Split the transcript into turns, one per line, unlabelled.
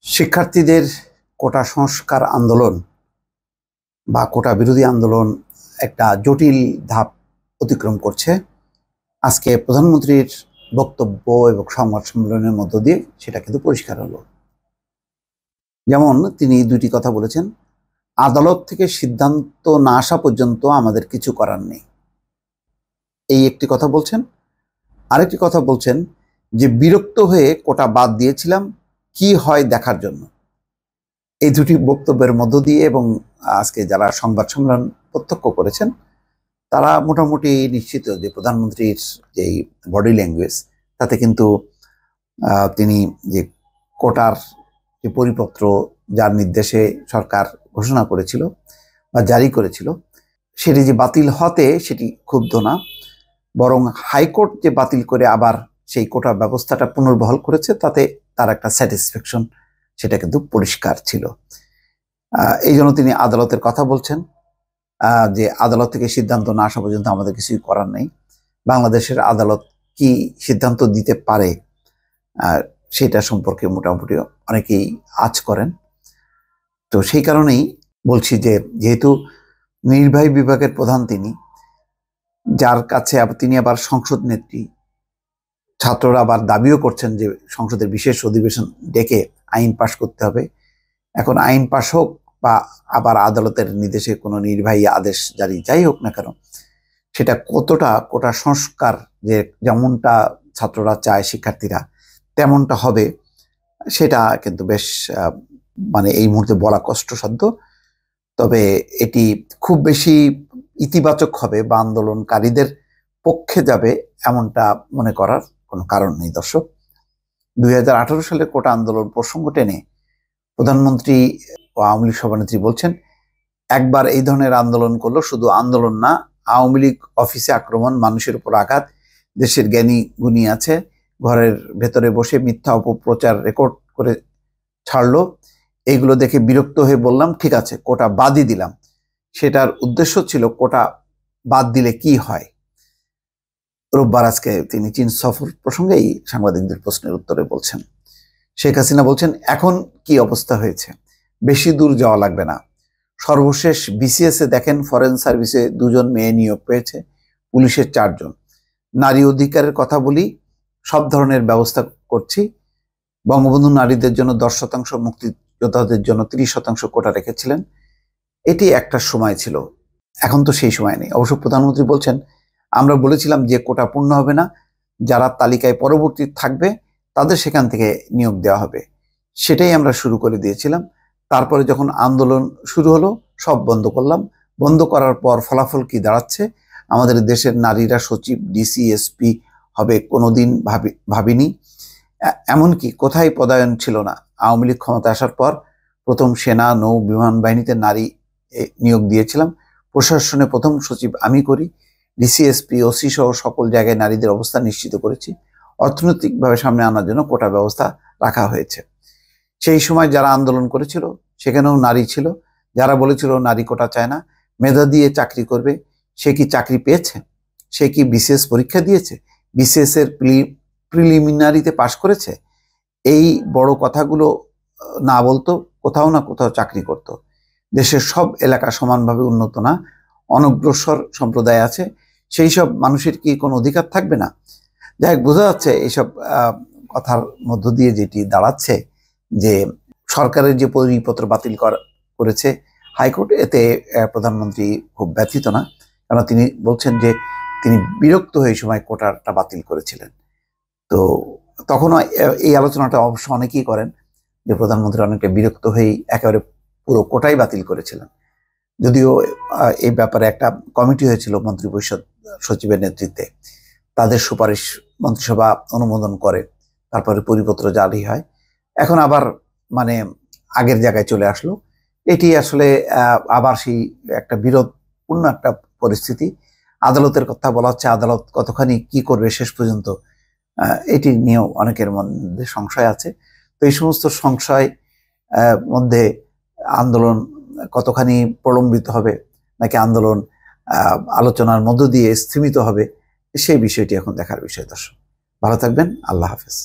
শিক্ষার্থীদের কোটা সংস্কার আন্দোলন বা কোটা বিরোধী আন্দোলন একটা জটিল ধাপ অতিক্রম করছে। আজকে প্রধানমন্ত্রীর বক্তব্য এবং সংবাদ সম্মেলনের মধ্য দিয়ে সেটা কিন্তু পরিষ্কার হলো। যেমন তিনি দুটি কথা বলেছেন, আদালত থেকে সিদ্ধান্ত না আসা পর্যন্ত আমাদের কিছু করার নেই, এই একটি কথা বলছেন। আরেকটি কথা বলছেন যে বিরক্ত হয়ে কোটা বাদ দিয়েছিলাম, কি হয় দেখার জন্য। এই দুটি বক্তব্যের মধ্য দিয়ে এবং আজকে যারা সংবাদ সম্মেলন প্রত্যক্ষ করেছেন তারা মোটামুটি নিশ্চিত যে প্রধানমন্ত্রীর যেই বডি ল্যাঙ্গুয়েজ তাতে কিন্তু তিনি যে কোটার যে পরিপত্র যার নির্দেশে সরকার ঘোষণা করেছিল বা জারি করেছিল সেটি যে বাতিল হতে সেটি ক্ষুব্ধ না, বরং হাইকোর্ট যে বাতিল করে আবার সেই কোটা ব্যবস্থাটা পুনর্বহাল করেছে তাতে তার একটা স্যাটিসফ্যাকশন সেটা কিন্তু পরিষ্কার ছিল। এই জন্য তিনি আদালতের কথা বলছেন, যে আদালত থেকে সিদ্ধান্ত না আসা পর্যন্ত আমাদের কিছুই করার নেই। বাংলাদেশের আদালত কি সিদ্ধান্ত দিতে পারে সেটা সম্পর্কে মোটামুটি অনেকেই আঁচ করেন। তো সেই কারণেই বলছি যে যেহেতু নির্বাহী বিভাগের প্রধান তিনি, যার কাছে তিনি আবার সংসদ নেত্রী, ছাত্ররা আবার দাবিও করছেন যে সংসদের বিশেষ অধিবেশন ডেকে আইন পাশ করতে হবে। এখন আইন পাশ হোক বা আবার আদালতের নির্দেশে কোনো নির্বাহী আদেশ জারি যাই হোক না কেন, সেটা কতটা কোটা সংস্কার যে যেমনটা ছাত্ররা চায় শিক্ষার্থীরা তেমনটা হবে সেটা কিন্তু বেশ মানে এই মুহূর্তে বলা কষ্টসাধ্য। তবে এটি খুব বেশি ইতিবাচক হবে বা আন্দোলনকারীদের পক্ষে যাবে এমনটা মনে করার কোনো কারণ নেই। দর্শক, 2018 সালের কোটা আন্দোলন প্রসঙ্গ টেনে প্রধানমন্ত্রী ও আওয়ামী লীগ সভানেত্রী বলছেন, একবার এই ধরনের আন্দোলন করলো, শুধু আন্দোলন না, আওয়ামী লীগ অফিসে আক্রমণ, মানুষের উপর আঘাত, দেশের জ্ঞানী গুণী আছে ঘরের ভেতরে বসে মিথ্যা অপপ্রচার রেকর্ড করে ছাড়লো, এইগুলো দেখে বিরক্ত হয়ে বললাম ঠিক আছে কোটা বাদই দিলাম। সেটার উদ্দেশ্য ছিল কোটা বাদ দিলে কি হয়। রোববার আজকে তিনি চীন সফর প্রসঙ্গে এই সাংবাদিকদের প্রশ্নের উত্তরে বলছেন। শেখ হাসিনা বলছেন, এখন কি অবস্থা হয়েছে, বেশি দূর যাওয়া লাগবে না। সর্বশেষ বিসিএস এ দেখেন, ফরেন সার্ভিসে 2 জন মেয়ে নিয়োগ পেয়েছে, পুলিশের 4 জন। নারী অধিকারের কথা বলি, সব ধরনের ব্যবস্থা করছি। বঙ্গবন্ধু নারীদের জন্য 10%, মুক্তিযোদ্ধাদের জন্য 30% কোটা রেখেছিলেন। এটি একটা সময় ছিল, এখন তো সেই সময় নেই। অবশ্য প্রধানমন্ত্রী বলছেন, আমরা বলেছিলাম যে কোটা পূর্ণ হবে না, যারা তালিকায় পরবর্তী থাকবে তাদের সেখান থেকে নিয়োগ দেওয়া হবে, সেটাই আমরা শুরু করে দিয়েছিলাম। তারপরে যখন আন্দোলন শুরু হলো সব বন্ধ করলাম। বন্ধ করার পর ফলাফল কি দাঁড়াচ্ছে, আমাদের দেশের নারীরা সচিব, ডিসি, এসপি হবে কোনোদিন ভাবিনি। এমনকি কোথায় পদায়ন ছিল না। আওয়ামী লীগ ক্ষমতা আসার পর প্রথম সেনা, নৌ, বিমান বাহিনীতে নারী নিয়োগ দিয়েছিলাম। প্রশাসনে প্রথম সচিব আমি করি। ডিসি, এসপি, ওসি সহ সকল জায়গায় নারীদের অবস্থা নিশ্চিত করেছি। অর্থনৈতিকভাবে সামনে আনার জন্য কোটা ব্যবস্থা রাখা হয়েছে। সেই সময় যারা আন্দোলন করেছিল সেখানেও নারী ছিল। যারা বলেছিল নারী কোটা চায় না, মেধা দিয়ে চাকরি করবে, সে কি চাকরি পেয়েছে? সে কি বিসিএস পরীক্ষা দিয়েছে? বিসিএস এর প্রিলিমিনারিতে পাশ করেছে? এই বড় কথাগুলো না বলতো, কোথাও না কোথাও চাকরি করত। দেশের সব এলাকা সমানভাবে উন্নত না, অনগ্রসর সম্প্রদায় আছে, সেই সব মানুষের কি কোনো অধিকার থাকবে না? যাই হোক, বোঝা যাচ্ছে এইসব কথার মধ্য দিয়ে যেটি দাঁড়াচ্ছে যে সরকারের যে পরিপত্র বাতিল করেছে হাইকোর্ট, এতে প্রধানমন্ত্রী খুব ব্যথিত না, কারণ তিনি বলছেন যে তিনি বিরক্ত হয়ে সময় কোটাটা বাতিল করেছিলেন। তো তখনও এই আলোচনাটা অবশ্য অনেকেই করেন যে প্রধানমন্ত্রী অনেকটা বিরক্ত হয়েই একেবারে পুরো কোটাই বাতিল করেছিলেন। যদিও এই ব্যাপারে একটা কমিটি হয়েছিল মন্ত্রিপরিষদ সচিবের নেতৃত্বে, তাদের সুপারিশ মন্ত্রিসভা অনুমোদন করে, তারপরে পরিপত্র জারি হয়। এখন আবার মানে আগের জায়গায় চলে আসলো। এটি আসলে আবার সেই একটা বিরোধপূর্ণ একটা পরিস্থিতি। আদালতের কথা বলা হচ্ছে, আদালত কতখানি কি করবে শেষ পর্যন্ত, এটি নিয়েও অনেকের মধ্যে সংশয় আছে। তো এই সমস্ত সংশয় মধ্যে আন্দোলন কতখানি প্রলম্বিত হবে নাকি আন্দোলন আলোচনার মধ্য দিয়ে স্থিমিত হবে, সেই বিষয়টি এখন দেখার বিষয়। দর্শক, ভালো থাকবেন। আল্লাহ হাফেজ।